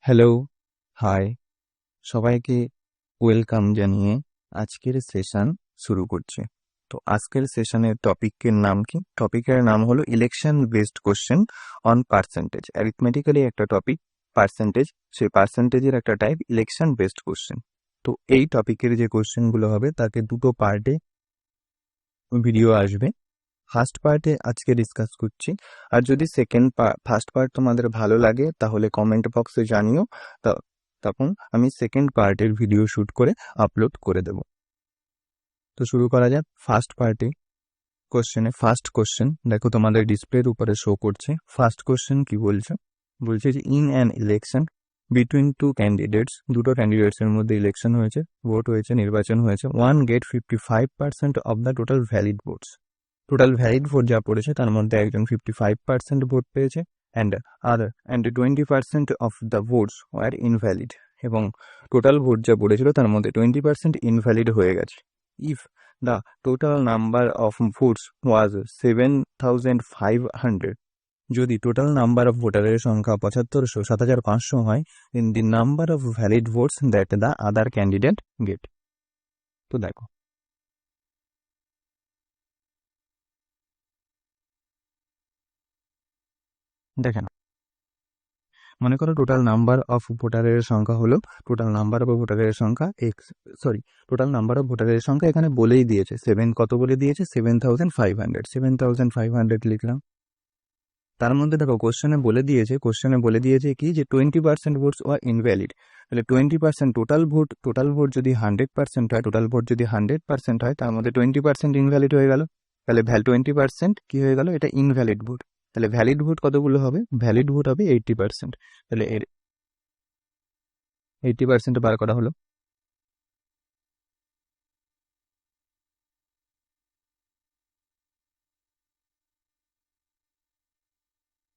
Hello, high, সবাইকে welcome জানিয়ে আজকের সেশন শুরু করছি। তো আজকের সেশনের টপিকের নাম কি? টপিকের নাম হলো election based question on percentage. অ্যারিথমেটিক্যালি একটা টপিক পার্সেন্টেজ, সেই পার্সেন্টেজের একটা টাইপ ইলেকশন বেসড কোশ্চেন। তো এই টপিকের যে কোশ্চেনগুলো হবে তাকে দুটো পার্টে ভিডিও আসবে। ফার্স্ট পার্টে আজকে ডিসকাস করছি, আর যদি ফার্স্ট পার্ট তোমাদের ভালো লাগে তাহলে কমেন্ট বক্সে জানিও, তখন আমি সেকেন্ড পার্টের ভিডিও শুট করে আপলোড করে দেব। তো শুরু করা যাক ফার্স্ট পার্টে কোশ্চেনে। ফার্স্ট কোশ্চেন দেখো তোমাদের ডিসপ্লের উপরে শো করছে। ফার্স্ট কোশ্চেন কি বলছে? বলছে যে in an election between two candidates, দুটো ক্যান্ডিডেটসের মধ্যে ইলেকশন হয়েছে, ভোট হয়েছে, নির্বাচন হয়েছে। One get 55% of the total valid votes. Total valid vote যা পড়েছে তার মধ্যে একজন 55% ভোট পেয়েছে, and 20% of the votes war invalid, এবং টোটাল ভোট যা পড়েছিল তার মধ্যে 20% ইনভ্যালিড হয়ে গেছে। If the total number of votes ওয়াজ 7,500, যদি টোটাল নাম্বার অফ ভোটারের সংখ্যা 7,500 হয়, in the number of valid votes that the other candidate get. তো দেখো দেখেন, মনে করো টোটাল নাম্বার অফ ভোটারের সংখ্যা হলো, টোটাল নাম্বার অফ ভোটারের সংখ্যা টোটাল নাম্বার অফ ভোটারের সংখ্যা এখানে বলেই দিয়েছে, কত বলে দিয়েছে? 7,500। 7,500 লিখলাম। তার মধ্যে দেখো কোশ্চেনে বলে দিয়েছে কি, যে 20% ভোটস ওয়ার ইনভ্যালিড। তাহলে 20% টোটাল ভোট যদি 100% হয়, তার মধ্যে 20% ইনভ্যালিড হয়ে গেল। তাহলে 20% কি হয়ে গেল? এটা ইনভ্যালিড ভোট। তাহলে ভ্যালিড ভোট কতগুলো হবে? ভ্যালিড ভোট হবে 80%। তাহলে এর 80% বার করা হলো।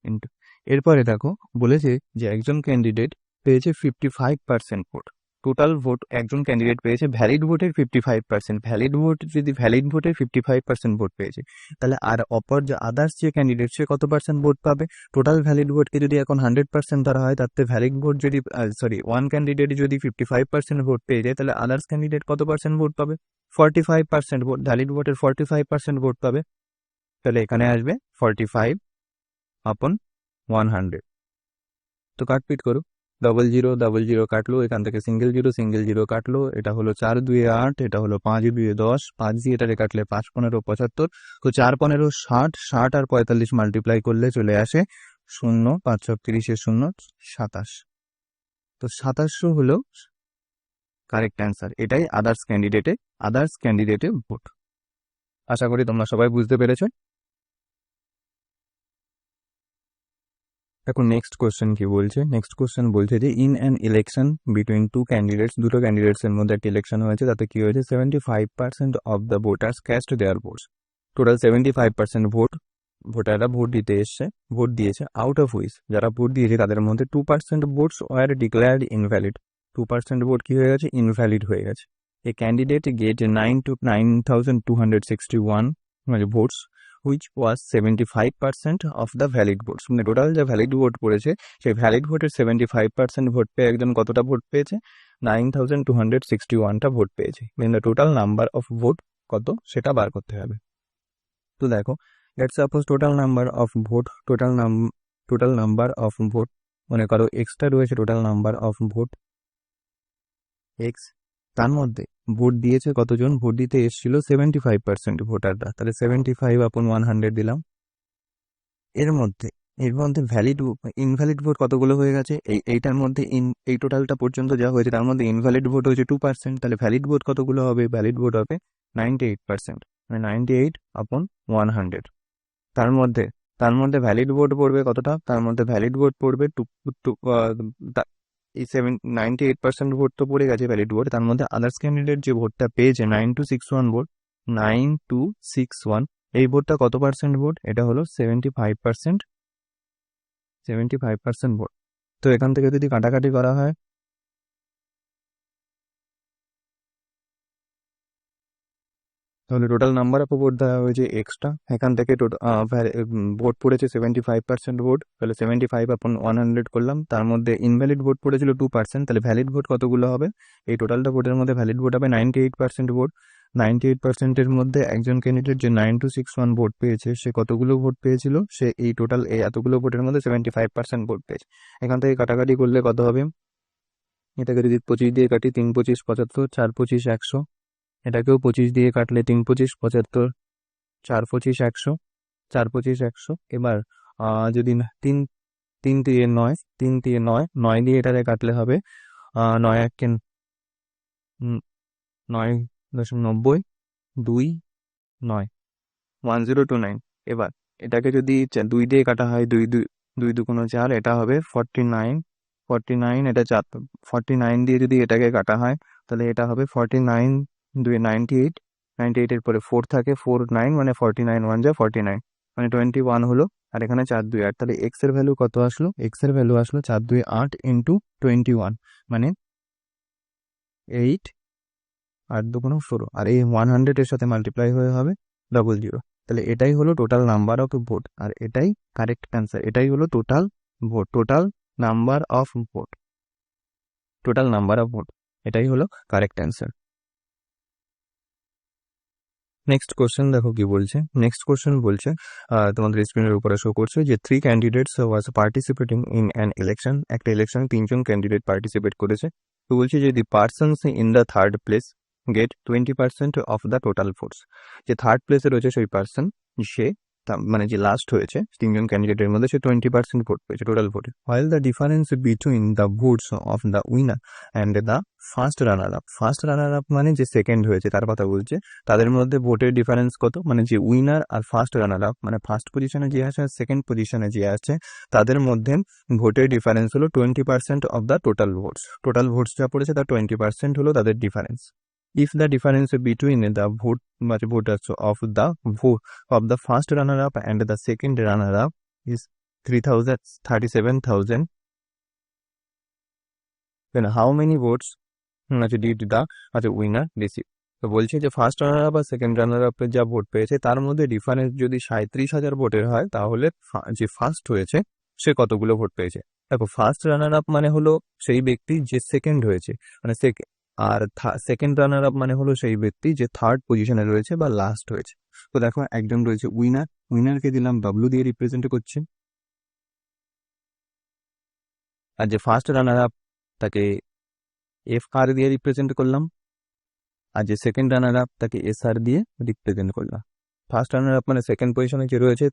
কিন্তু এরপরে দেখো বলেছে যে একজন ক্যান্ডিডেট পেয়েছে 55% ভোট। টোটাল ভোট একজন ক্যান্ডিডেট পেয়েছে ভ্যালিড ভোটের 55%। ভ্যালিড ভোটের 55% ভোট পেয়েছে, তাহলে আর অপর যে আদার্স যে ক্যান্ডিডেট সে কত পার্সেন্ট ভোট পাবে? টোটাল ভ্যালিড ভোটকে যদি এখন 100% ধরা হয়, তাতে ভ্যালিড ভোট যদি ওয়ান ক্যান্ডিডেট যদি 55% ভোট পেয়ে যায়, তাহলে আদার্স ক্যান্ডিডেট কত পার্সেন্ট ভোট পাবে? 45% ভোট। ভ্যালিড ভোটের 45% ভোট পাবে। তাহলে এখানে আসবে 45 আপন 100। তো কাটপিট করো, 00 কাটলো, এখান থেকে সিঙ্গেল জিরো কাটলো, এটা হলো 4 2 8, এটা হলো 5 2 10, 5 দিয়ে এটারে কাটলে 5 15 75। তো 4 15 60, 60 আর 45 মাল্টিপ্লাই করলে চলে আসে 0, 5 30 0, 27। তো 2700 হলো কারেক্ট অ্যান্সার। এটাই আদার্স ক্যান্ডিডেটে ভোট। আশা করি তোমরা সবাই বুঝতে পেরেছো। এখন নেক্সট কোশ্চেন কি বলছে? নেক্সট কোশ্চেন বলছে যে in an election between two candidates, দুটো ক্যান্ডিডেটস এর মধ্যে একটা ইলেকশন হয়েছে, তাতে কি হয়েছে? 75% of the voters cast their votes. Total 75% ভোটাররা ভোট দিয়েছে, আউট অফ হুইচ, যারা ভোট দিয়েছে তাদের মধ্যে 2% votes were declared invalid. 2% vote কি হয়ে গেছে? ইনভ্যালিড হয়ে গেছে। এ ক্যান্ডিডেট গেট 9,261 মানে votes, which was 75% of the valid votes। মানে টোটাল যে ভ্যালিড ভোট পড়েছে, সেই ভ্যালিড ভোটের 75% ভোট পেয়ে একজন কতটা ভোট পেয়েছে? 9,261টা ভোট পেয়েছে। The total number of vote কত সেটা বার করতে হবে। তো দেখো, let's suppose total number of vote, মনে করো এক্সটা রয়েছে total number of vote x. তার মধ্যে ভোট দিয়েছে কতজন? ভোট দিতে এসেছিল 75% ভোটাররা, তাহলে 75 আপন 100 দিলাম। এর মধ্যে ইনভ্যালিড ভোট কতগুলো হয়ে গেছে? এইটার মধ্যে এই টোটালটা পর্যন্ত যা হয়েছে তার মধ্যে ইনভ্যালিড ভোট হয়েছে 2%, তাহলে ভ্যালিড ভোট কতগুলো হবে? ভ্যালিড ভোট হবে 98%, মানে 98 আপন 100। তার মধ্যে ভ্যালিড ভোট পড়বে কতটা? তার মধ্যে ভ্যালিড ভোট পড়বে এই 98% ভোট তো পড়ে গেছে ভ্যালিড ভোট। তার মধ্যে আদার্স ক্যান্ডিডেট যে ভোটটা পেয়েছে 9261 ভোট, 9261, এই ভোটটা কত পার্সেন্ট ভোট? এটা হলো 75% ভোট। তো এখান থেকে যদি কাটাকাটি করা হয়, তাহলে টোটাল নাম্বার অফ ভোট দেওয়া হয়েছে এক্সট্রা, এখান থেকে ভোট পড়েছে 75% ভোট, তাহলে 75/100 করলাম, তার মধ্যে ইনভ্যালিড ভোট পড়েছিল 2%, তাহলে ভ্যালিড ভোট কতগুলো হবে, এই টোটালটা ভোটের মধ্যে ভ্যালিড ভোট হবে 98% ভোট। 98%-এর মধ্যে একজন ক্যান্ডিডেট যে 9261 ভোট পেয়েছে, সে কতগুলো ভোট পেয়েছিল, সে এই টোটাল এই এতগুলো ভোটের মধ্যে 75% ভোট পেয়েছে। এখান থেকে কাটাকাটি করলে কত হবে, এটাকে যদি 25 দিয়ে কাটি, 3 25 75, 4 25 100, এটাকেও 25 দিয়ে কাটলে 3 25 75, 4 25 100, 4 25 100। এবার যদি তিন 3 দিয়ে 9, 3 দিয়ে 9, 9 দিয়ে এটাকে কাটলে হবে 9 1 9.90, 2 9 1029। এবার এটাকে যদি 2 দিয়ে কাটা হয়, 2 2 2 2 4, এটা হবে 49 49, এটা 49 দিয়ে যদি এটাকে কাটা হয়, তাহলে এটা হবে 49 2 98, 98 এর পরে 4 থাকে, 4 9, মানে 49 1 যা 49, মানে 21 হলো। আর এখানে 4 2 8, তাহলে এক্স এর ভ্যালু কত আসলো, এক্স এর ভ্যালু আসলো 4 2 8 ইন্টু 21, মানে 8 8 2 16, আর এই 100 এর সাথে মাল্টিপ্লাই হয়ে হবে 00। তাহলে এটাই হলো টোটাল নাম্বার অফ ভোট, আর এটাই কারেক্ট অ্যান্সার। এটাই হলো total vote, total number of vote, total number of vote, এটাই হলো কারেক্ট অ্যান্সার। নেক্সট কোশ্চেন দেখো কি বলছে। নেক্সট কোশ্চেন বলছে, তোমাদের স্ক্রিনের উপরে শো করছে যে 3 candidates was participating in an election. একটা ইলেকশনে 3জন ক্যান্ডিডেট পার্টিসিপেট করেছে। তো বলছে যে দি persons in the third place gate 20% of the total votes. যে থার্ড প্লেসে রয়েছে সেই পার্সন, সে মানে যে লাস্ট হয়েছে 3জন ক্যান্ডিডেটের মধ্যে, সে 20% ভোট পেয়েছে টোটাল ভোটে। While the difference between the votes of the winner and the first runner up. First runner up মানে যে সেকেন্ড হয়েছে তার কথা বলছে, তাদের মধ্যে ভোটের ডিফারেন্স কত, মানে যে উইনার আর ফার্স্ট রানার আপ, মানে ফার্স্ট পজিশনে যে আছে আর সেকেন্ড পজিশনে যে আছে, তাদের মধ্যে ভোটের ডিফারেন্স হলো 20% of the total votes. Total votes যা পড়েছে তার 20% হলো তাদের difference. If the difference between the voters of the first runner-up and the second runner-up is 37,000, then how many votes did the winner receive? তো বলছে যে first runner up আর second runner আপের যা ভোট পেয়েছে তার মধ্যে ডিফারেন্স যদি 37,000 ভোটের হয়, তাহলে যে ফার্স্ট হয়েছে সে কতগুলো ভোট পেয়েছে। দেখো, ফার্স্ট রানার আপ মানে হলো সেই ব্যক্তি যে সেকেন্ড হয়েছে, মানে আর সেকেন্ড রানার আপ মানে হলো সেই ব্যক্তি যে থার্ড পজিশনে রয়েছে বা লাস্ট হয়েছে। তো দেখো, একজন রয়েছে উইনার, উইনারকে দিলাম ডব্লিউ দিয়ে রিপ্রেজেন্ট করছে, আর যে ফার্স্ট রানার আপ তাকে এফ আর দিয়ে রিপ্রেজেন্ট করলাম, আর যে সেকেন্ড রানার আপ তাকে এস আর দিয়ে রিপ্রেজেন্ট করলাম। ফার্স্ট রানার আপ মানে সেকেন্ড পজিশনে যে রয়েছে,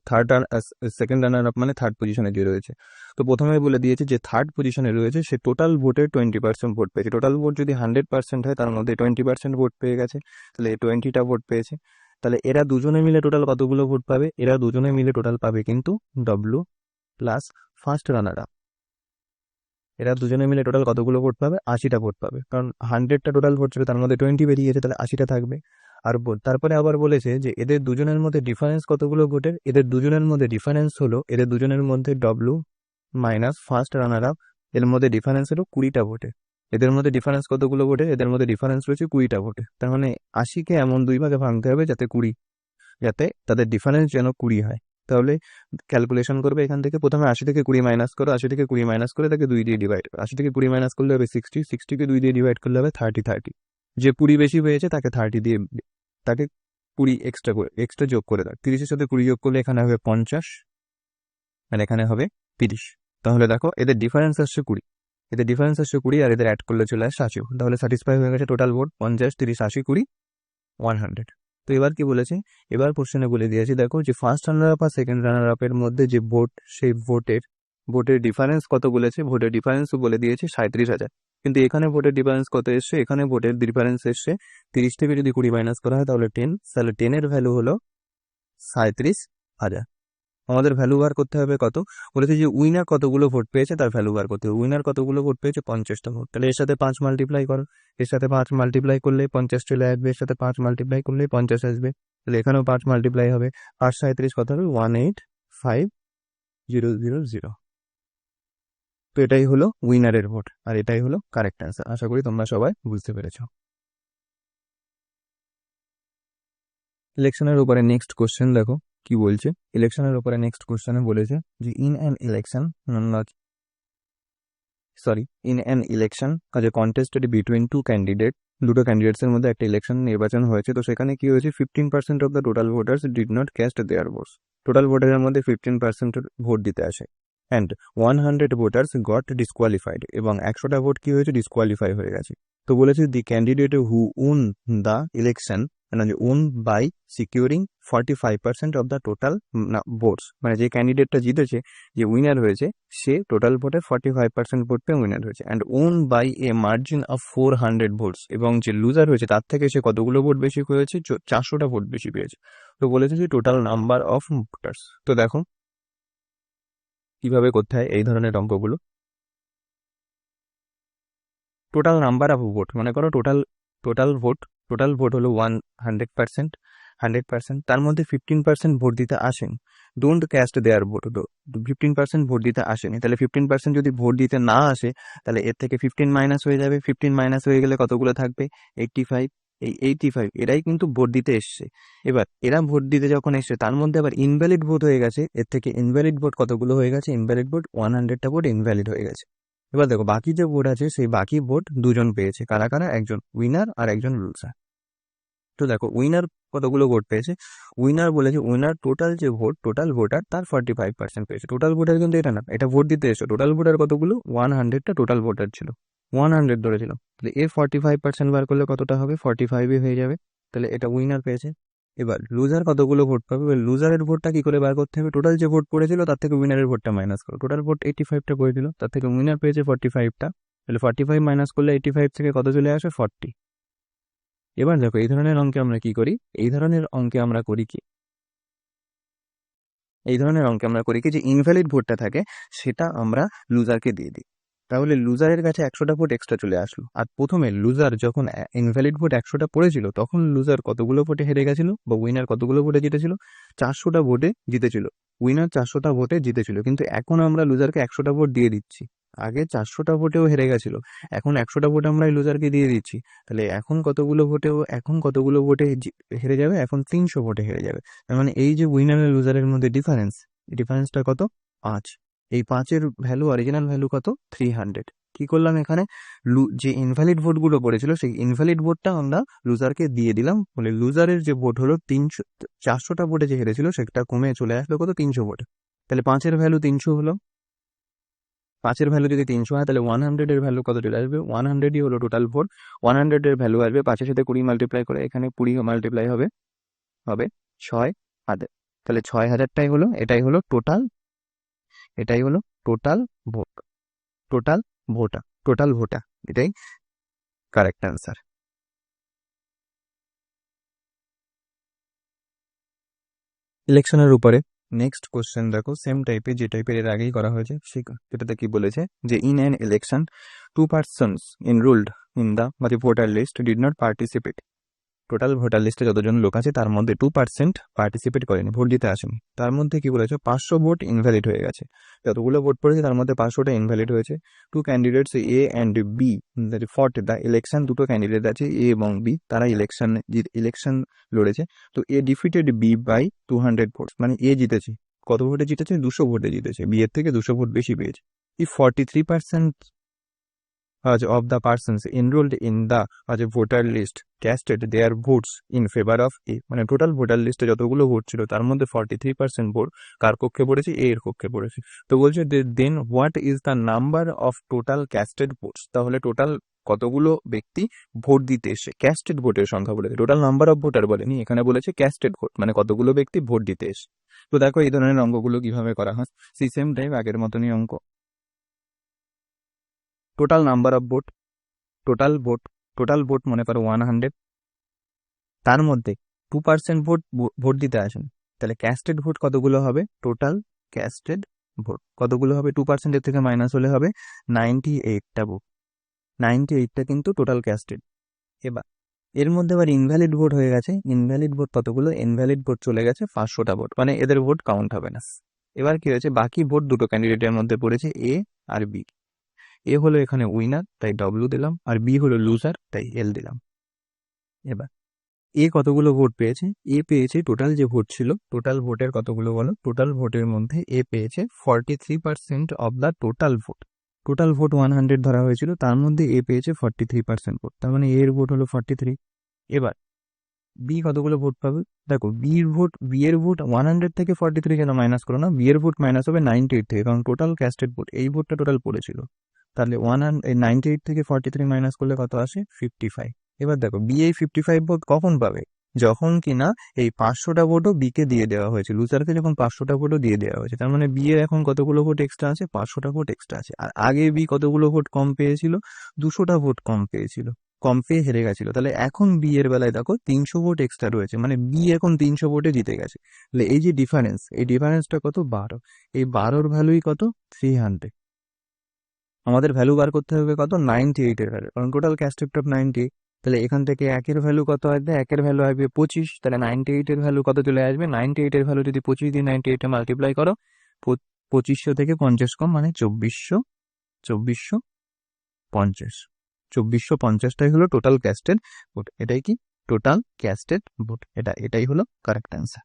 সেকেন্ড রানার আপ মানে থার্ড পজিশনে যে রয়েছে। তো প্রথমে বলে দিয়েছে যে থার্ড পজিশনে রয়েছে সে টোটাল ভোটের 20% ভোট পেয়েছে। টোটাল ভোট যদি 100% হয়, তার মধ্যে 20% ভোট পেয়ে গেছে, তাহলে 20টা ভোট পেয়েছে। তাহলে এরা দুজনে মিলে টোটাল কতগুলো ভোট পাবে, এরা দুজনে মিলে টোটাল পাবে কিন্তু W plus first runner up, এরা দুজনে মিলে টোটাল কতগুলো ভোট পাবে, 80টা ভোট পাবে, কারণ 100টা টোটাল ভোট ছিল, তার মধ্যে 20 বেরিয়ে গেছে, তাহলে 80টা থাকবে। আর তারপরে আবার বলেছে যে এদের দুজনের মধ্যে ডিফারেন্স কতগুলো ভোটের, এদের দুজনের মধ্যে ডিফারেন্স হলো, এদের দুজনের মধ্যে W minus first runner up, এর মধ্যে ডিফারেন্স হলো 20টা ভোটে। এদের মধ্যে ডিফারেন্স কতগুলো ভোটে, এদের মধ্যে ডিফারেন্স রয়েছে 20টা ভোটে। তার মানে 80কে এমন 2 ভাগে ভাঙতে হবে যাতে তাদের ডিফারেন্স যেন 20 হয়। তাহলে ক্যালকুলেশন করবে এখান থেকে, প্রথমে 80 থেকে 20 মাইনাস করো, 80 থেকে 20 মাইনাস করে তাকে 2 দিয়ে ডিভাইড, 80 থেকে 20 মাইনাস করলে হবে 60, 60কে 2 দিয়ে ডিভাইড করলে হবে 30। যে 20 বেশি হয়েছে তাকে 30 দিয়ে, তাকে 20 এক্সট্রা যোগ করে দাও, 30-এর সাথে 20 যোগ করলে এখানে হবে 50, আর এখানে হবে 30। তাহলে দেখো, এদের ডিফারেন্স আসছে 20, এদের ডিফারেন্স আসছে 20, আর এদের অ্যাড করলে চলে আসছে 80। তাহলে স্যাটিসফাই হয়ে গেছে টোটাল ভোট 50 30 80 20 100। তো এবার কি বলেছে, এবার কোশ্চেনে বলে দিয়েছি, দেখো যে ফার্স্ট রানার আপ আর সেকেন্ড রানার আপের মধ্যে যে ভোট, সেই ভোটের ডিফারেন্স কত বলেছে, ভোটের ডিফারেন্সও বলে দিয়েছে 37,000। কিন্তু এখানে ভোটের ডিফারেন্স কত এসছে, এখানে ভোটের ডিফারেন্স এসছে 30 থেকে যদি 20 মাইনাস করা হয় তাহলে 10, তাহলে 10-এর ভ্যালু হলো 37,000। আমাদের ভ্যালু বার করতে হবে কত, বলেছে যে উইনার কতগুলো ভোট পেয়েছে তার ভ্যালু বার করতে হবে। উইনার কতগুলো ভোট পেয়েছে, 50টা ভোট, তাহলে এর সাথে 5 মাল্টিপ্লাই করো, এর সাথে 5 মাল্টিপ্লাই করলে 50 চলে আসবে, এর সাথে 5 মাল্টিপ্লাই করলে 50 আসবে, তাহলে এখানেও 5 মাল্টিপ্লাই হবে, 5 37 কত হবে 185,000। তো এটাই হলো উইনারের ভোট, আর এটাই হলো কারেক্ট অ্যান্সার। আশা করি তোমরা সবাই বুঝতে পেরেছো। ইলেকশনের উপরে নেক্সট কোশ্চেন দেখো কি বলছে। ইলেকশনের উপরে নেক্সট কোশ্চেনে বলেছে যে in an election contested between two candidate, দুটো ক্যান্ডিডেটসের মধ্যে একটা ইলেকশন নির্বাচন হয়েছে। তো সেখানে কি হয়েছে, 15% of the total voters did not cast their votes. Total ভোটারের মধ্যে 15% ভোট দিতে আসে। অ্যান্ড 100 ভোটার্স গট ডিসকোয়ালিফাইড, এবং 100টা ভোট কি হয়েছে, ডিসকোয়ালিফাই হয়ে গেছে। তো বলেছে দি candidate who won the election won by securing 45% of the total votes, মানে যে ক্যান্ডিডেটটা জিতেছে, যে উইনার হয়েছে, সে টোটাল ভোটের 45% ভোট পেয়ে উইনার হয়েছে। And won by a margin of 400 votes, এবং যে লুজার হয়েছে তার থেকে সে কতগুলো ভোট বেশি হয়েছে, 400টা ভোট বেশি পেয়েছে। তো বলেছে যে টোটাল নাম্বার অফ ভোটার্স। তো দেখো কিভাবে করতে হয় এই ধরনের অঙ্কগুলো। টোটাল নাম্বার অফ ভোট, মনে করো টোটাল ভোট হলো 100%, তার মধ্যে 15% ভোট দিতে আসেন, ডোন্ট ক্যাস্ট দেয়ার ভোট। তো 15% ভোট দিতে আসেনি, তাহলে 15% যদি ভোট দিতে না আসে, তাহলে এর থেকে 15 মাইনাস হয়ে যাবে। 15 মাইনাস হয়ে গেলে কতগুলো থাকবে, 85। এই 85 এরাই কিন্তু ভোট দিতে এসছে। এবার এরা ভোট দিতে যখন এসছে, তার মধ্যে আবার ইনভ্যালিড ভোট হয়ে গেছে। এর থেকে ইনভ্যালিড ভোট কতগুলো হয়ে গেছে, ইনভ্যালিড ভোট 100টা ভোট ইনভ্যালিড হয়ে গেছে। এবার দেখো বাকি যে ভোট আছে, সেই বাকি ভোট দুজন পেয়েছে। কারা কারা, একজন উইনার আর একজন লুজার। তো দেখো উইনার কতগুলো ভোট পেয়েছে, উইনার বলেছে উইনার টোটাল যে ভোট, টোটাল ভোটার তার 45% পেয়েছে। টোটাল ভোটার কিন্তু এটা না, এটা ভোট দিতে এসো। টোটাল ভোটার কতগুলো, 100টা টোটাল ভোটার ছিল, 100 ধরেছিল। তাহলে এর 45% বার করলে কতটা হবে, 45 হয়ে যাবে। তাহলে এটা উইনার পেয়েছে। এবার লুজার কতগুলো ভোট পাবে, এবার লুজারের ভোটটা কি করে বার করতে হবে, টোটাল যে ভোট পড়েছিল তার থেকে উইনারের ভোটটা মাইনাস করো। টোটাল ভোট 85টা পড়েছিল, তার থেকে উইনার পেয়েছে 45টা। তাহলে 45 মাইনাস করলে 85 থেকে কত চলে আসে, 40। এবার দেখো এই ধরনের অঙ্কে আমরা কি করি, এই ধরনের অঙ্কে আমরা করি কি, যে ইনভ্যালিড ভোটটা থাকে সেটা আমরা লুজারকে দিয়ে দিই। তাহলে লুজারের কাছে 100টা ভোট এক্সট্রা চলে আসলো। আর প্রথমে লুজার যখন ইনভ্যালিড ভোট 100টা পড়েছিল, তখন লুজার কতগুলো ভোটে হেরে গেছিল, বা উইনার কতগুলো ভোটে জিতেছিল, 400টা ভোটে জিতেছিল। উইনার 400টা ভোটে জিতেছিল, কিন্তু এখন আমরা লুজারকে 100টা ভোট দিয়ে দিচ্ছি। আগে 400টা ভোটেও হেরে গেছিল, এখন 100টা ভোট আমরা লুজারকে দিয়ে দিচ্ছি। তাহলে এখন কতগুলো ভোটে হেরে যাবে, এখন 300 ভোটে হেরে যাবে। তার মানে এই যে উইনার আর লুজারের মধ্যে ডিফারেন্সটা কত, 5। এই 5-এর ভ্যালু, অরিজিনাল ভ্যালু কত, 300। কি করলাম এখানে, যে ইনভ্যালিড ভোটগুলো পড়েছিল সেই ইনভ্যালিড ভোটটা আমরা লুজারকে দিয়ে দিলাম। বলে লুজারের যে ভোট হলো 300, 400টা ভোটে যে হেরেছিল সেটা কমে চলে আসলো কত, 300 ভোটে। তাহলে 5-এর ভ্যালু 300 হলো। 5-এর ভ্যালু যদি 300 হয়, তাহলে 100-এর ভ্যালু কত চলে আসবে, 100ই হলো টোটাল ভোট। 100-এর ভ্যালু আসবে 5-এর সাথে 20 মাল্টিপ্লাই করে, এখানে 20 মাল্টিপ্লাই হবে 6,000। তাহলে 6,000টাই হলো, এটাই হলো টোটাল ভোট, টোটাল ভোটা, এটাই কারেক্ট অ্যান্সার। ইলেকশনের উপরে নেক্সট কোশ্চেন দেখো, সেম টাইপের যে টাইপের এর আগেই করা হয়েছে, সেটাতে কি বলেছে যে in an election 2 persons enrolled in the voter list did not participate. Total voter লিস্টে যতজন লোক আছে তার মধ্যে 2% পার্টিসিপেট করেনি, ভোট দিতে আসেনি। তার মধ্যে কি বলেছে, 500 ভোট ইনভ্যালিড হয়ে গেছে। যতগুলো ভোট পড়েছে তার মধ্যে 500টা ইনভ্যালিড হয়েছে। 2 ক্যান্ডিডেটস এ অ্যান্ড বি ফট দ্য ইলেকশন, দুটো ক্যান্ডিডেট আছে এ এবং বি, তারা ইলেকশন লড়েছে। তো এ ডিফিটেড বি বাই 200 ভোটস, মানে এ জিতেছে, কত ভোটে জিতেছে, 200 ভোটে জিতেছে, বি এর থেকে 200 ভোট বেশি পেয়েছে। এই 43% of the persons enrolled in the voter list casted their votes in favor of A, মানে টোটাল ভোটার লিস্টে যতগুলো ভোট ছিল তার মধ্যে 43% ভোট কার পক্ষে পড়েছে, এ এর পক্ষে পড়েছে। তো বলছে দেন what is the number of total ক্যাস্টেড votes, তাহলে টোটাল কতগুলো ব্যক্তি ভোট দিতে এসে, ক্যাস্টেড ভোটের সংখ্যা বলেছে, টোটাল নাম্বার অফ ভোটার বলেনি, এখানে বলেছে ক্যাস্টেড ভোট, মানে কতগুলো ব্যক্তি ভোট দিতে এসে। তো দেখো এই ধরনের অঙ্কগুলো কিভাবে করা হয়, সেম টাইপ আগের মতনই অঙ্ক। Total number of vote, total vote মনে করো 100, তার মধ্যে 2% ভোট দিতে আসেন, তাহলে ক্যাস্টেড ভোট কতগুলো হবে, টোটাল ক্যাস্টেড ভোট কতগুলো হবে, 2% এর থেকে মাইনাস হলে হবে 98টা ভোট, 98টা কিন্তু টোটাল ক্যাস্টেড। এবার এর মধ্যে আবার ইনভ্যালিড ভোট হয়ে গেছে, ইনভ্যালিড ভোট কতগুলো, ইনভ্যালিড ভোট চলে গেছে 500টা ভোট, মানে এদের ভোট কাউন্ট হবে না। এবার কি হয়েছে, বাকি ভোট দুটো ক্যান্ডিডেটের মধ্যে পড়েছে এ আর বি। এ হলো এখানে উইনার, তাই ডব্লিউ দিলাম, আর বি হলো লুজার, তাই এল দিলাম। এবার এ কতগুলো ভোট পেয়েছে? এ পেয়েছে টোটাল যে ভোট ছিল, টোটাল ভোটের কতগুলো বলো? টোটাল ভোটের মধ্যে এ পেয়েছে 43% of the total vote. Total vote 100 ধরা হয়েছিল, তার মধ্যে এ পেয়েছে 43% ভোট, তার মানে এর ভোট হলো 43। এবার বি কতগুলো ভোট পাবে? দেখো বি এর ভোট 100 থেকে 43 কেন মাইনাস করো না, বি এর ভোট মাইনাস হবে 98 থেকে, কারণ টোটাল ক্যাস্টেড ভোট, এই ভোটটা টোটাল পড়েছিল। তাহলে 98 থেকে 43 মাইনাস করলে কত আসে? 55। এবার দেখো বি এই 55 ভোট কখন পাবে? যখন কিনা এই 500টা ভোটও বি কে দিয়ে দেওয়া হয়েছে, লুজারকে যখন 500টা ভোটও দিয়ে দেওয়া হয়েছে, তার মানে বি এর এখন কতগুলো ভোট এক্সট্রা আছে? 500টা ভোট এক্সট্রা আছে। আর আগে বি কতগুলো ভোট কম পেয়েছিল? 200টা ভোট কম পেয়েছিল, কম পেয়ে হেরে গেছিল। তাহলে এখন বি এর বেলায় দেখো 300 ভোট এক্সট্রা রয়েছে, মানে বি এখন 300 ভোটে জিতে গেছে। তাহলে এই যে ডিফারেন্স, এই ডিফারেন্সটা কত? 12। এই 12র ভ্যালুই কত? 300। আমাদের ভ্যালু বার করতে হবে কত? 98 এর ভ্যালু, কারণ টোটাল ক্যাস্ট অফ 90। তাহলে এখান থেকে একের ভ্যালু কত আসবে? একের ভ্যালু আসবে 25। তাহলে 98 এর ভ্যালু কত চলে আসবে? 98 এর ভ্যালু যদি 25 দিয়ে 98 মাল্টিপ্লাই করো, 2500 থেকে 50 কম মানে 2450। 2450টাই হলো টোটাল ক্যাস্টেড ভোট। এটাই কি? Total ক্যাস্টেড vote. এটাই হলো কারেক্ট অ্যান্সার।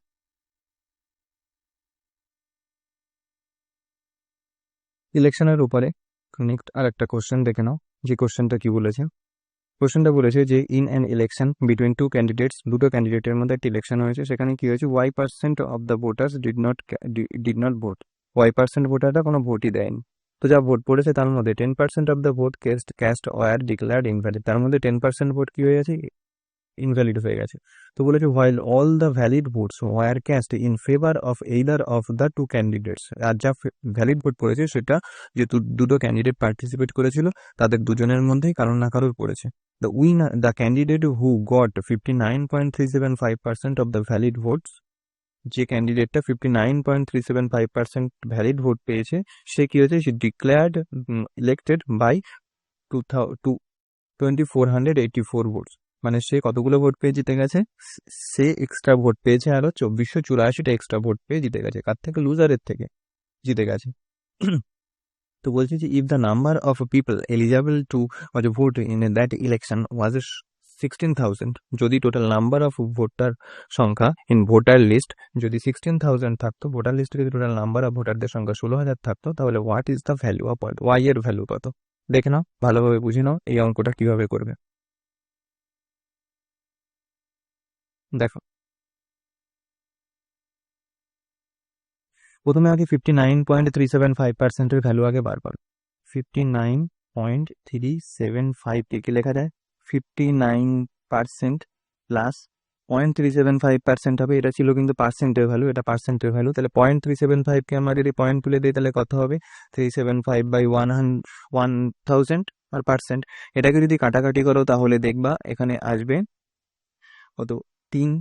ইলেকশনের উপরে নেক্সট আর একটা কোশ্চেন দেখে নাও, যে কোশ্চেনটা কি বলেছে। কোশ্চেনটা বলেছে যে in an election between two candidates, দুটো ক্যান্ডিডেটের মধ্যে একটা ইলেকশন হয়েছে, সেখানে কি হয়েছে? Y% of the voters did not vote. Y% ভোটাররা কোনো ভোটই দেয়নি। তো যা ভোট পড়েছে তার মধ্যে 10% of the vote cast were declared invalid, তার মধ্যে 10% ভোট কি হয়ে গেছে? ইনভ্যালিড হয়ে গেছে। তো বলেছে while all the valid votes war cast in favour of either of the two candidates, আর যা ভ্যালিড ভোট পড়েছে সেটা যে দুটো ক্যান্ডিডেট পার্টিসিপেট করেছিল তাদের দুজনের মধ্যেই কারোর না কারোর পড়েছে। The candidate who goat 59.375% of the valid votes, যে ক্যান্ডিডেটটা 59.375% ভ্যালিড ভোট পেয়েছে, সে কি হয়েছে? সে ডিক্লেয়ার্ড ইলেক্টেড বাই 2484 ভোটস। মানে সে কতগুলো ভোট পেয়ে জিতে গেছে? সে এক্সট্রা ভোট পেয়েছে আরো 2484টা এক্সট্রা ভোট পেয়ে জিতে গেছে। কার থেকে? লুজারের থেকে জিতে গেছে। তো বলছি যে if the number of people eligible to vote in that election ওয়াজ 16,000, যদি টোটাল নাম্বার অফ ভোটার সংখ্যা ইন ভোটার লিস্ট যদি 16,000 থাকতো, ভোটার লিস্টে যদি টোটাল নাম্বার অফ ভোটারদের সংখ্যা 16,000 থাকতো, তাহলে what is the value of Y এর ভ্যালু কত? দেখে নাও, ভালোভাবে বুঝে নাও এই অঙ্কটা কিভাবে করবে। দেখো, প্রথমে আগে 59.375%-এর ভ্যালু আগে বার করো। 59.375 কি লেখা যায়? 59% প্লাস 0.375% হবে, এটা ছিল কিন্তু পার্সেন্টের ভ্যালু, এটা পার্সেন্টের ভ্যালু। তাহলে 0.375কে আমরা যদি পয়েন্ট তুলে দিই তাহলে কত হবে? 375/1000 আর পার্সেন্ট। এটাকে যদি কাটাকাটি করো তাহলে দেখবা এখানে আসবে কত? 3,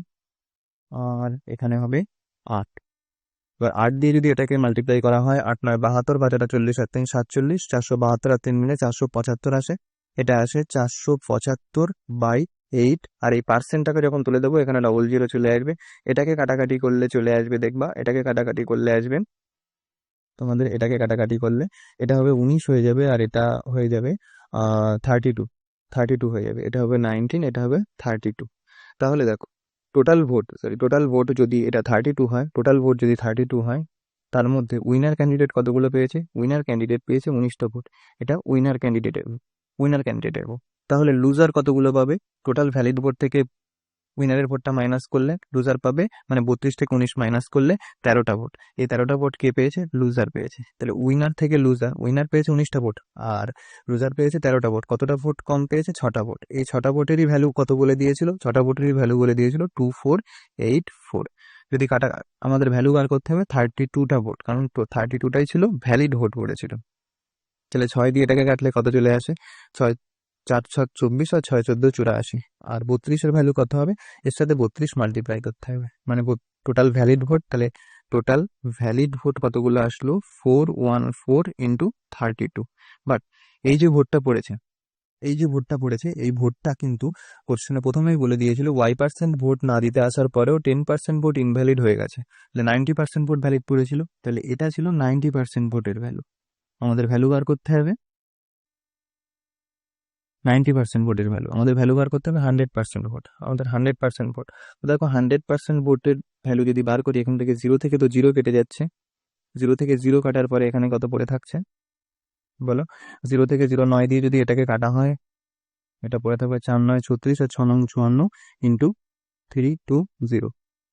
আর এখানে হবে 8। এবার 8 দিয়ে যদি এটাকে মাল্টিপ্লাই করা হয়, 8×9 = 72, 5×8 = 40, 8×3 = 47, 472 আর 3 মিলে 475 আসে। এটা আসে 475/8। আর এই পার্সেন্টটাকে যখন তুলে দেবো এখানে ডবল জিরো চলে আসবে, এটাকে কাটাকাটি করলে চলে আসবে, দেখবা এটাকে কাটাকাটি করলে আসবে তোমাদের, এটাকে কাটাকাটি করলে এটা হবে 19 হয়ে যাবে, আর এটা হয়ে যাবে 32 হয়ে যাবে, এটা হবে 19, এটা হবে 32। তাহলে দেখো টোটাল ভোট যদি এটা 32 হয়, টোটাল ভোট যদি 32 হয়, তার মধ্যে উইনার ক্যান্ডিডেট কতগুলো পেয়েছে? উইনার ক্যান্ডিডেট পেয়েছে 19টা ভোট। এটা উইনার ক্যান্ডিডেটের ভোট। তাহলে লুজার কতগুলো পাবে? টোটাল ভ্যালিড ভোট থেকে উইনারের ভোটটা মাইনাস করলে লুজার পাবে, মানে 32 থেকে 19 মাইনাস করলে 13টা ভোট। এই 13টা ভোট কে পেয়েছে? লুজার পেয়েছে। তাহলে উইনার থেকে উইনার পেয়েছে 19টা ভোট, আর লুজার পেয়েছে 13টা ভোট। কতটা ভোট কম পেয়েছে? 6টা ভোট। এই 6টা ভোটেরই ভ্যালু কত বলে দিয়েছিল? 6টা ভোটেরই ভ্যালু বলে দিয়েছিল 2484। যদি আমাদের ভ্যালু বার করতে হবে 32টা ভোট, কারণ 32টাই ছিল ভ্যালিড ভোট পড়েছিল। তাহলে 6 দিয়ে এটাকে কাটলে কত চলে আসে? 6 4 7 24 আর 6 14 84। আর 32-এর ভ্যালু কত হবে? এর সাথে 32 মাল্টিপ্লাই করতে হবে, মানে টোটাল ভ্যালিড ভোট। তাহলে টোটাল ভ্যালিড ভোট কতগুলো আসলো? 414 ইন্টু 32। বাট এই যে ভোটটা পড়েছে, এই ভোটটা কিন্তু কোশ্চেনে প্রথমেই বলে দিয়েছিল Y% ভোট না দিতে আসার পরেও 10% ভোট ইনভ্যালিড হয়ে গেছে। তাহলে 90% ভোট ভ্যালিড পড়েছিল, তাহলে এটা ছিল 90% ভোটের ভ্যালু। আমাদের ভ্যালু বার করতে হবে 90% ভোটের ভ্যালু, আমাদের ভ্যালু বার করতে হবে 100% ভোট, আমাদের 100% ভোট। তো দেখো 100% ভোটের ভ্যালু যদি বার করি, এখান থেকে 0 থেকে তো 0 কেটে যাচ্ছে, 0 থেকে 0 কাটার পরে এখানে কত পড়ে থাকছে বলো? 0 থেকে 0 9 দিয়ে যদি এটাকে কাটা হয়, এটা পড়ে থাকবে 4 9 36 আর 6 9 54 ইন্টু 320।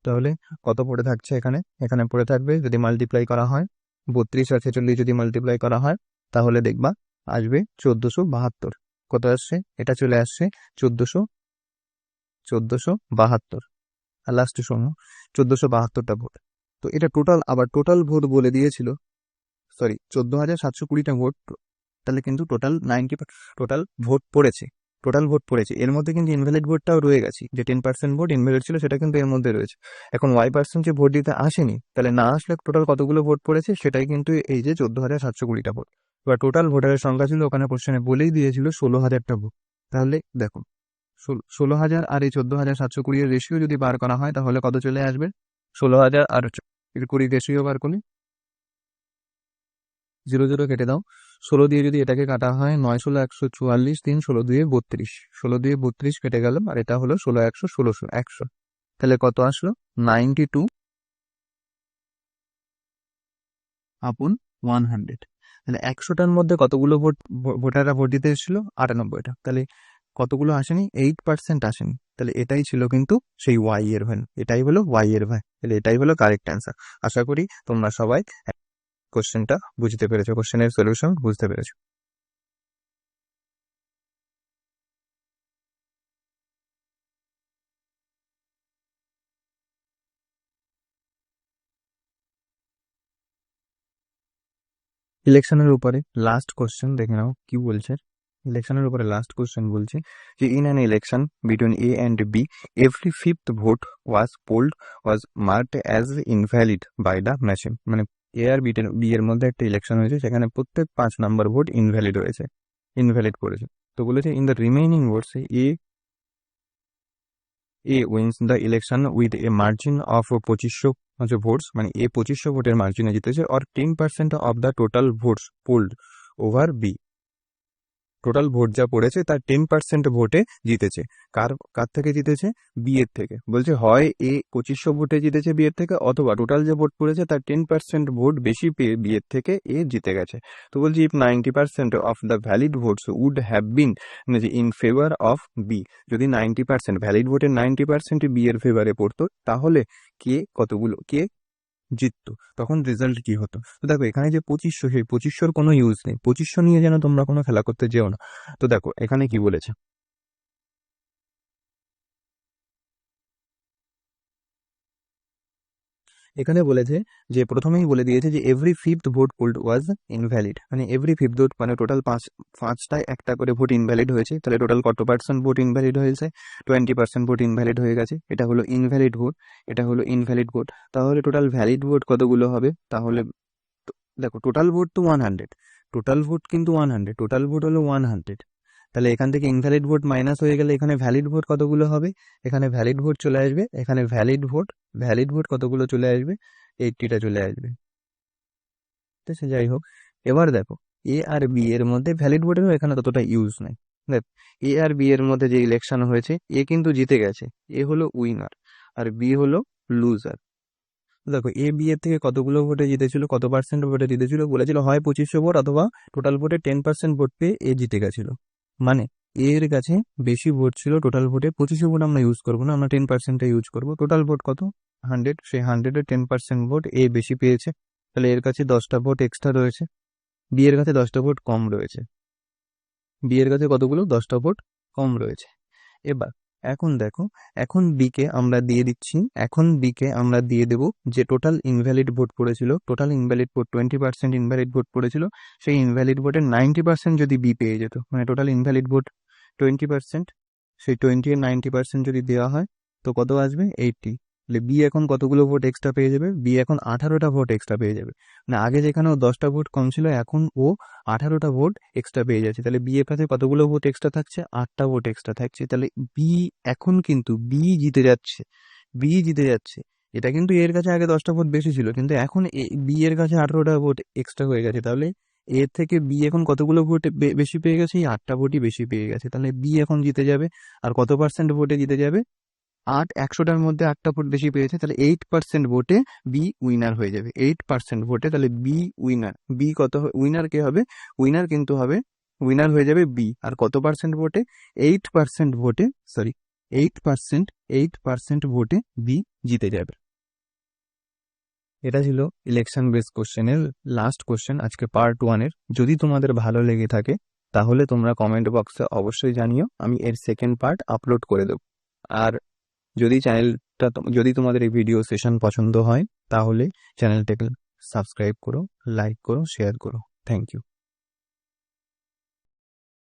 তাহলে কত পড়ে থাকছে এখানে? এখানে পড়ে থাকবে যদি মাল্টিপ্লাই করা হয় 32 আর 46 যদি মাল্টিপ্লাই করা হয় তাহলে দেখবা আসবে 1472। কত আসছে? এটা চলে আসছে 1472। আর লাস্টে শোনো 1472টা ভোট। তো এটা টোটাল, আবার টোটাল ভোট বলে দিয়েছিল, সরি 14,720টা ভোট। তাহলে কিন্তু টোটাল টোটাল ভোট পড়েছে, টোটাল ভোট পড়েছে। এর মধ্যে কিন্তু ইনভ্যালিড ভোটটাও রয়ে গেছে, যে 10% ভোট ইনভ্যালিড ছিল সেটা কিন্তু এর মধ্যে রয়েছে। এখন Y% যে ভোট দিতে আসেনি, তাহলে না আসলে টোটাল কতগুলো ভোট পড়েছে সেটাই কিন্তু এই যে 14,720টা ভোট। এবার টোটাল ভোটারের সংখ্যা ছিল, ওখানে কোশ্চেনে বলেই দিয়েছিল 16,000টা ভোট। তাহলে দেখো 16,000 আর এই 14,720 এর রেশিও যদি বার করা হয় তাহলে কত চলে আসবে? 16,000 আর 20 রেশিও বার করলে 0 0 কেটে দাও, 16 দিয়ে যদি এটাকে কাটা হয় 9 16 144, 3 16 2 32, 16 2 32 কেটে গেল, আর এটা হলো 16 100 1600 100। তাহলে কত আসলো? 92 আপন 100। তাহলে 100টার মধ্যে কতগুলো ভোটাররা ভোট দিতে এসেছিল? 98টা। তাহলে কতগুলো আসেনি? 8% আসেনি। তাহলে এটাই ছিল কিন্তু সেই ওয়াই এর ভ্যালু, এটাই হলো ওয়াই এর ভ্যালু। তাহলে এটাই হলো কারেক্ট অ্যান্সার। আশা করি তোমরা সবাই কোশ্চেনটা বুঝতে পেরেছো, কোশ্চেনের সলিউশন বুঝতে পেরেছো। ইলেকশনের উপরে লাস্ট কোশ্চেন দেখে নাও কি বলছে। ইলেকশনের উপরে লাস্ট কোশ্চেন বলছে যে in an election between A and B every fifth vote was polled was marked as invalid by the machine. মানে এ আর বি এর মধ্যে একটা ইলেকশন হয়েছে, সেখানে প্রত্যেক 5 নম্বর ভোট ইনভ্যালিড হয়েছে, ইনভ্যালিড করেছে। তো বলেছে in the remaining votes A wins the election with a margin of 2500 votes, মানে এ 2500 ভোটের মার্জিনে জিতেছে, or 10% of the total votes polled over B. Total vote যা পড়েছে তার 10% ভোটে জিতেছে। কার কার থেকে জিতেছে? বি এর থেকে। বলছে হয় এ 2500 ভোটে জিতেছে বি এর থেকে, অথবা টোটাল যে ভোট পড়েছে তার 10% ভোট বেশি পেয়ে বি এর থেকে এ জিতে গেছে। তো বলছি if 90% of the valid votes would have been in favour of B, যদি 90% ভ্যালিড ভোটের 90% বি এর ফেভারে পড়তো, তাহলে কে জিততো, তখন রেজাল্ট কি হতো? তো দেখো এখানে যে 2500, সেই 2500 কোনো ইউজ নেই, 2500 নিয়ে যেন তোমরা কোনো খেলা করতে যেও না। তো দেখো এখানে কি বলেছে, এখানে বলেছে যে প্রথমেই বলে দিয়েছে যে এভরি ফিফথ ভোট পোল্ড ওয়াজ ইনভ্যালিড, মানে এভরি ফিফথ ভোট মানে টোটাল পাঁচটায় একটা করে ভোট ইনভ্যালিড হয়েছে। তাহলে টোটাল কত পার্সেন্ট ভোট ইনভ্যালিড হয়েছে? 20% ভোট ইনভ্যালিড হয়ে গেছে। এটা হলো ইনভ্যালিড ভোট, এটা হলো ইনভ্যালিড ভোট। তাহলে টোটাল ভ্যালিড ভোট কতগুলো হবে? তাহলে দেখো টোটাল ভোট তো 100, টোটাল ভোট কিন্তু 100, টোটাল ভোট হলো 100। তাহলে এখান থেকে ইনভ্যালিড ভোট মাইনাস হয়ে গেলে এখানে ভ্যালিড ভোট কতগুলো হবে? এখানে ভ্যালিড ভোট চলে আসবে, এখানে ভ্যালিড ভোট কতগুলো চলে আসবে? 80টা চলে আসবে। ঠিক আছে, যাই হোক। এবার দেখো এ আর বি এর মধ্যে ভ্যালিড ভোটেরও এখানে ততটা ইউজ নাই। দেখ এ আর বি এর মধ্যে যে ইলেকশন হয়েছে, এ কিন্তু জিতে গেছে, এ হলো উইনার আর বি হলো লুজার। দেখো এ বি এর থেকে কতগুলো ভোটে জিতেছিল, কত পার্সেন্ট ভোটে জিতেছিল? বলেছিল হয় 2500 ভোট অথবা টোটাল ভোটে 10% ভোট পেয়ে এ জিতে গেছিল। মানে এর কাছে বেশি ভোট ছিল, টোটাল ভোটে 2500 ভোট আমরা ইউজ করবো না, আমরা 10% ইউজ করবো। টোটাল ভোট কত? 100, সেই 100-এর 10% ভোট এ বেশি পেয়েছে। তাহলে এর কাছে 10টা ভোট এক্সট্রা রয়েছে, বি এর কাছে 10টা ভোট কম রয়েছে। বি এর কাছে কতগুলো? 10টা ভোট কম রয়েছে। এবার এখন দেখো, এখন বিকে আমরা দিয়ে দিচ্ছি, এখন বিকে আমরা দিয়ে দেব যে টোটাল ইনভ্যালিড ভোট পড়েছিল, total invalid vote 20% invalid vote পড়েছিল, সেই ইনভ্যালিড ভোটের 90% যদি বি পেয়ে যেত, মানে টোটাল ইনভ্যালিড ভোট 20%, সেই 20 এর 90% যদি দেওয়া হয় তো কত আসবে? 80। তাহলে বি এখন কতগুলো ভোট এক্সট্রা পেয়ে যাবে? বি এখন 18টা ভোট এক্সট্রা পেয়ে যাবে। মানে আগে যেখানে ও 10টা ভোট কম ছিল, এখন ও 18টা ভোট এক্সট্রা পেয়ে যাচ্ছে। তাহলে বি এর কাছে কতগুলো ভোট এক্সট্রা থাকছে? 8টা ভোট এক্সট্রা থাকছে। তাহলে বি এখন কিন্তু বি জিতে যাচ্ছে, বি জিতে যাচ্ছে। এটা কিন্তু এর কাছে আগে 10টা ভোট বেশি ছিল, কিন্তু এখন বি এর কাছে 18টা ভোট এক্সট্রা হয়ে গেছে। তাহলে এর থেকে বি এখন কতগুলো ভোটে বেশি পেয়ে গেছে? এই 8টা ভোটই বেশি পেয়ে গেছে। তাহলে বি এখন জিতে যাবে। আর কত পার্সেন্ট ভোটে জিতে যাবে? 100টার মধ্যে 8টা ভোট বেশি পেয়েছে, তাহলে 8% ভোটে বি উইনার হয়ে যাবে। 8% ভোটে তাহলে বি উইনার। বি কত উইনার কে হবে? উইনার কিন্তু হবে, উইনার হয়ে যাবে বি। আর কত পার্সেন্ট ভোটে? 8% ভোটে, সরি 8% ভোটে বি জিতে যাবে। এটা ছিল ইলেকশন বেস কোশ্চেনের লাস্ট কোশ্চেন আজকে পার্ট 1-এর। যদি তোমাদের ভালো লেগে থাকে তাহলে তোমরা কমেন্ট বক্সে অবশ্যই জানিও, আমি এর সেকেন্ড পার্ট আপলোড করে দেবো। আর যদি তোমাদের এই ভিডিও সেশন পছন্দ হয় তাহলে চ্যানেলটাকে সাবস্ক্রাইব করো, লাইক করো, শেয়ার করো। Thank you.